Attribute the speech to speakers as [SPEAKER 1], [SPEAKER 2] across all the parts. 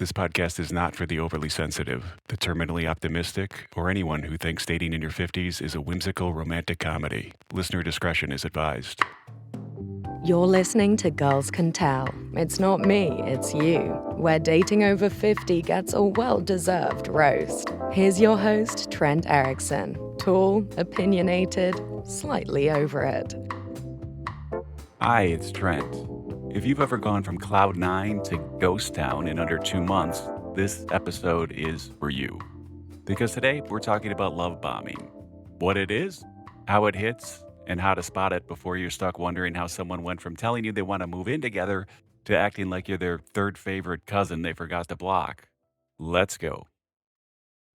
[SPEAKER 1] This podcast is not for the overly sensitive, the terminally optimistic, or anyone who thinks dating in your 50s is a whimsical romantic comedy. Listener discretion is advised.
[SPEAKER 2] You're listening to Girls Can Tell. It's not me, it's you, where dating over 50 gets a well-deserved roast. Here's your host, Trent Erickson. Tall, opinionated, slightly over it.
[SPEAKER 1] Hi, it's Trent. If you've ever gone from Cloud 9 to Ghost Town in under 2 months, this episode is for you. Because today we're talking about love bombing. What it is, how it hits, and how to spot it before you're stuck wondering how someone went from telling you they want to move in together to acting like you're their third favorite cousin they forgot to block. Let's go.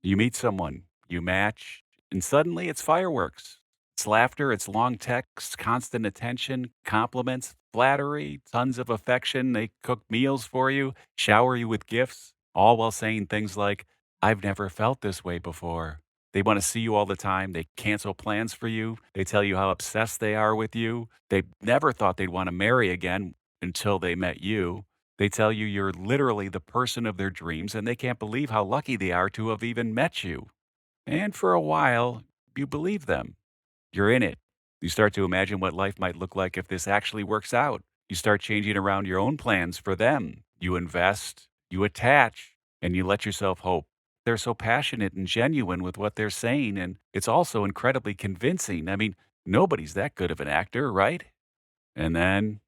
[SPEAKER 1] You meet someone, you match, and suddenly it's fireworks. It's laughter, it's long texts, constant attention, compliments, flattery, tons of affection. They cook meals for you, shower you with gifts, all while saying things like, I've never felt this way before. They want to see you all the time. They cancel plans for you. They tell you how obsessed they are with you. They never thought they'd want to marry again until they met you. They tell you you're literally the person of their dreams, and they can't believe how lucky they are to have even met you. And for a while, you believe them. You're in it. You start to imagine what life might look like if this actually works out. You start changing around your own plans for them. You invest, you attach, and you let yourself hope. They're so passionate and genuine with what they're saying, and it's also incredibly convincing. I mean, nobody's that good of an actor, right? And then,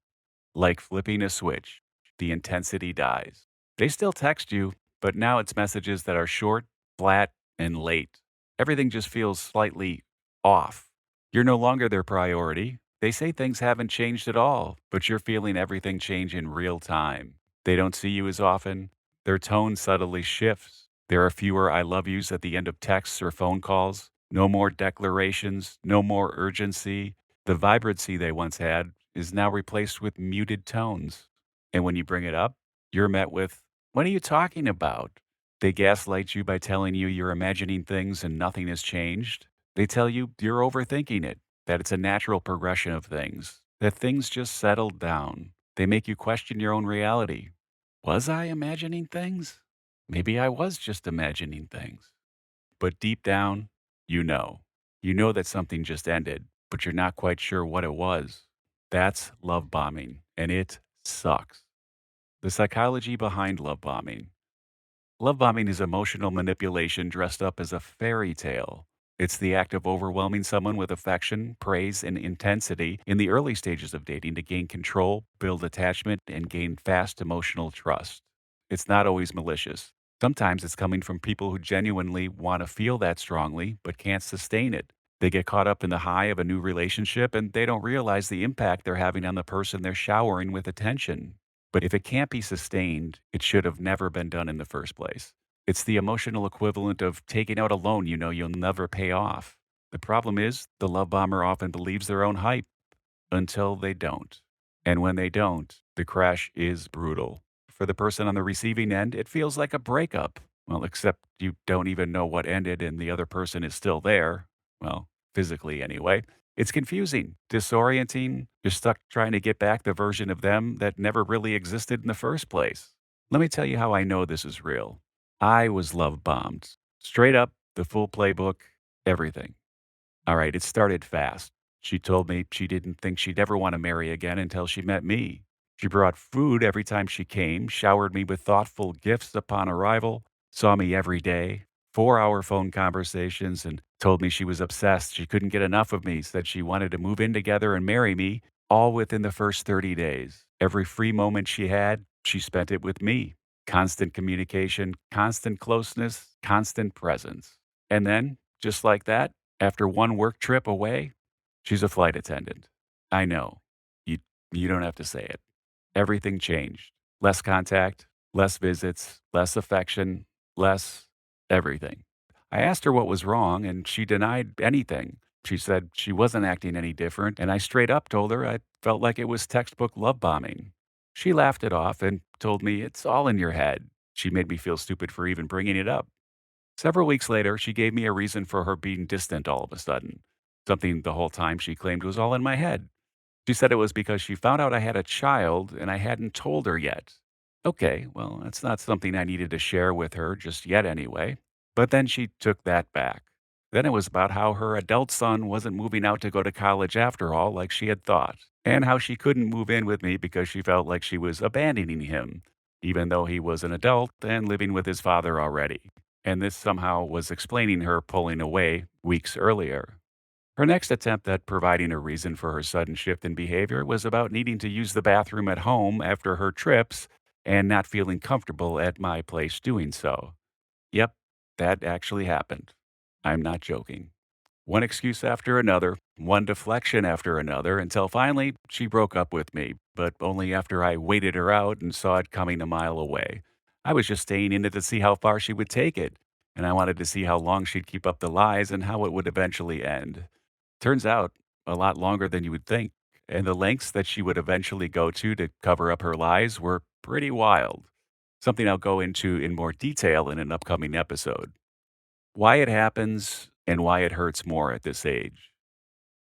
[SPEAKER 1] like flipping a switch, the intensity dies. They still text you, but now it's messages that are short, flat, and late. Everything just feels slightly off. You're no longer their priority. They say things haven't changed at all, but you're feeling everything change in real time. They don't see you as often. Their tone subtly shifts. There are fewer I love yous at the end of texts or phone calls. No more declarations, no more urgency. The vibrancy they once had is now replaced with muted tones. And when you bring it up, you're met with, what are you talking about? They gaslight you by telling you you're imagining things and nothing has changed. They tell you you're overthinking it, that it's a natural progression of things, that things just settled down. They make you question your own reality. Was I imagining things? Maybe I was just imagining things. But deep down, you know. You know that something just ended, but you're not quite sure what it was. That's love bombing, and it sucks. The psychology behind love bombing. Love bombing is emotional manipulation dressed up as a fairy tale. It's the act of overwhelming someone with affection, praise, and intensity in the early stages of dating to gain control, build attachment, and gain fast emotional trust. It's not always malicious. Sometimes it's coming from people who genuinely want to feel that strongly but can't sustain it. They get caught up in the high of a new relationship and they don't realize the impact they're having on the person they're showering with attention. But if it can't be sustained, it should have never been done in the first place. It's the emotional equivalent of taking out a loan you know you'll never pay off. The problem is, the love bomber often believes their own hype until they don't. And when they don't, the crash is brutal. For the person on the receiving end, it feels like a breakup. Well, except you don't even know what ended and the other person is still there. Well, physically anyway. It's confusing, disorienting. You're stuck trying to get back the version of them that never really existed in the first place. Let me tell you how I know this is real. I was love bombed. Straight up, the full playbook, everything. All right, it started fast. She told me she didn't think she'd ever want to marry again until she met me. She brought food every time she came, showered me with thoughtful gifts upon arrival, saw me every day, 4-hour phone conversations, and told me she was obsessed. She couldn't get enough of me, said she wanted to move in together and marry me, all within the first 30 days. Every free moment she had, she spent it with me. Constant communication, constant closeness, constant presence. And then, just like that, after one work trip away, she's a flight attendant. I know. You, you don't have to say it. Everything changed. Less contact, less visits, less affection, less everything. I asked her what was wrong, and she denied anything. She said she wasn't acting any different, and I straight up told her I felt like it was textbook love bombing. She laughed it off and told me it's all in your head. She made me feel stupid for even bringing it up. Several weeks later, she gave me a reason for her being distant all of a sudden. Something the whole time she claimed was all in my head. She said it was because she found out I had a child and I hadn't told her yet. Okay, well, that's not something I needed to share with her just yet anyway. But then she took that back. Then it was about how her adult son wasn't moving out to go to college after all, like she had thought, and how she couldn't move in with me because she felt like she was abandoning him, even though he was an adult and living with his father already. And this somehow was explaining her pulling away weeks earlier. Her next attempt at providing a reason for her sudden shift in behavior was about needing to use the bathroom at home after her trips and not feeling comfortable at my place doing so. Yep, that actually happened. I'm not joking. One excuse after another, one deflection after another, until finally she broke up with me, but only after I waited her out and saw it coming a mile away. I was just staying in it to see how far she would take it, and I wanted to see how long she'd keep up the lies and how it would eventually end. Turns out, a lot longer than you would think, and the lengths that she would eventually go to cover up her lies were pretty wild. Something I'll go into in more detail in an upcoming episode. Why it happens and why it hurts more at this age.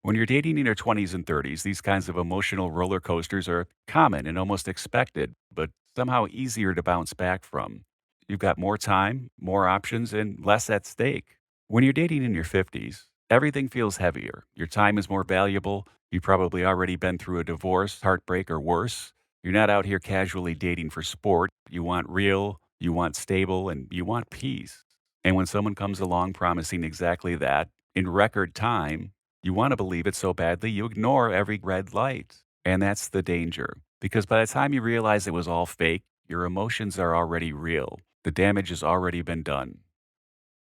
[SPEAKER 1] When you're dating in your 20s and 30s, these kinds of emotional roller coasters are common and almost expected, but somehow easier to bounce back from. You've got more time, more options, and less at stake. When you're dating in your 50s, everything feels heavier. Your time is more valuable. You've probably already been through a divorce, heartbreak, or worse. You're not out here casually dating for sport. You want real, you want stable, and you want peace. And when someone comes along promising exactly that in record time, you want to believe it so badly you ignore every red light. And that's the danger. Because by the time you realize it was all fake, your emotions are already real. The damage has already been done.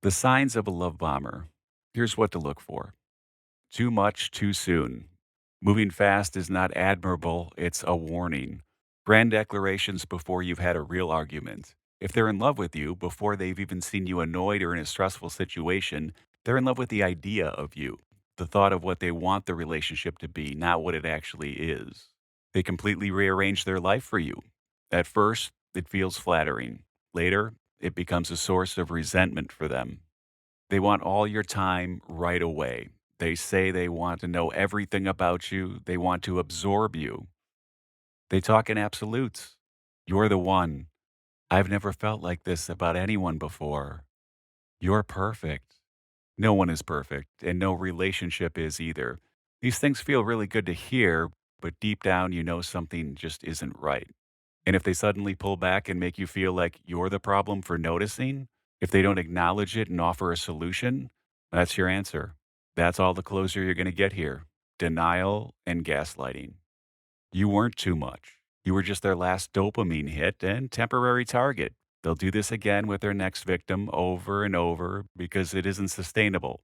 [SPEAKER 1] The signs of a love bomber. Here's what to look for. Too much too soon. Moving fast is not admirable, it's a warning. Grand declarations before you've had a real argument. If they're in love with you before they've even seen you annoyed or in a stressful situation, they're in love with the idea of you, the thought of what they want the relationship to be, not what it actually is. They completely rearrange their life for you. At first, it feels flattering. Later, it becomes a source of resentment for them. They want all your time right away. They say they want to know everything about you. They want to absorb you. They talk in absolutes. You're the one. I've never felt like this about anyone before. You're perfect. No one is perfect, and no relationship is either. These things feel really good to hear, but deep down you know something just isn't right. And if they suddenly pull back and make you feel like you're the problem for noticing, if they don't acknowledge it and offer a solution, that's your answer. That's all the closure you're going to get here. Denial and gaslighting. You weren't too much. You were just their last dopamine hit and temporary target. They'll do this again with their next victim over and over because it isn't sustainable.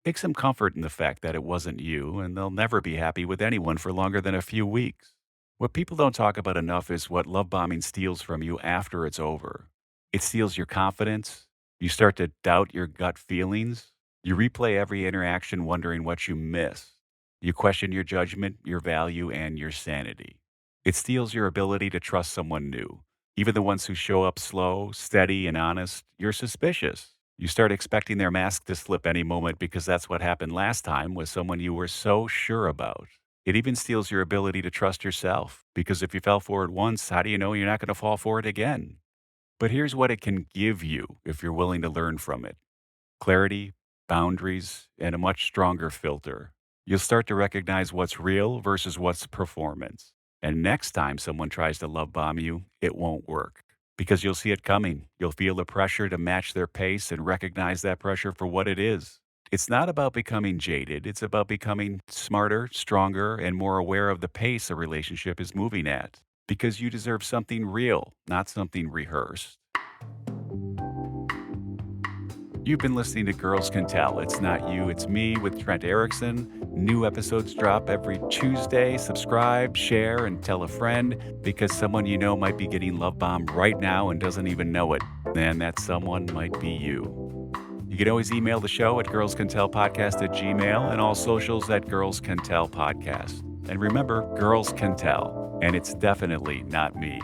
[SPEAKER 1] Take some comfort in the fact that it wasn't you, and they'll never be happy with anyone for longer than a few weeks. What people don't talk about enough is what love bombing steals from you after it's over. It steals your confidence. You start to doubt your gut feelings. You replay every interaction wondering what you missed. You question your judgment, your value, and your sanity. It steals your ability to trust someone new. Even the ones who show up slow, steady, and honest, you're suspicious. You start expecting their mask to slip any moment because that's what happened last time with someone you were so sure about. It even steals your ability to trust yourself because if you fell for it once, how do you know you're not going to fall for it again? But here's what it can give you if you're willing to learn from it: clarity, boundaries, and a much stronger filter. You'll start to recognize what's real versus what's performance. And next time someone tries to love bomb you, it won't work because you'll see it coming. You'll feel the pressure to match their pace and recognize that pressure for what it is. It's not about becoming jaded. It's about becoming smarter, stronger, and more aware of the pace a relationship is moving at because you deserve something real, not something rehearsed. You've been listening to Girls Can Tell. It's not you, it's me with Trent Erickson. New episodes drop every Tuesday. Subscribe, share, and tell a friend because someone you know might be getting love bombed right now and doesn't even know it. And that someone might be you. You can always email the show at girlscantellpodcast@gmail and all socials at Girls Can Tell Podcast. And remember, girls can tell, and it's definitely not me.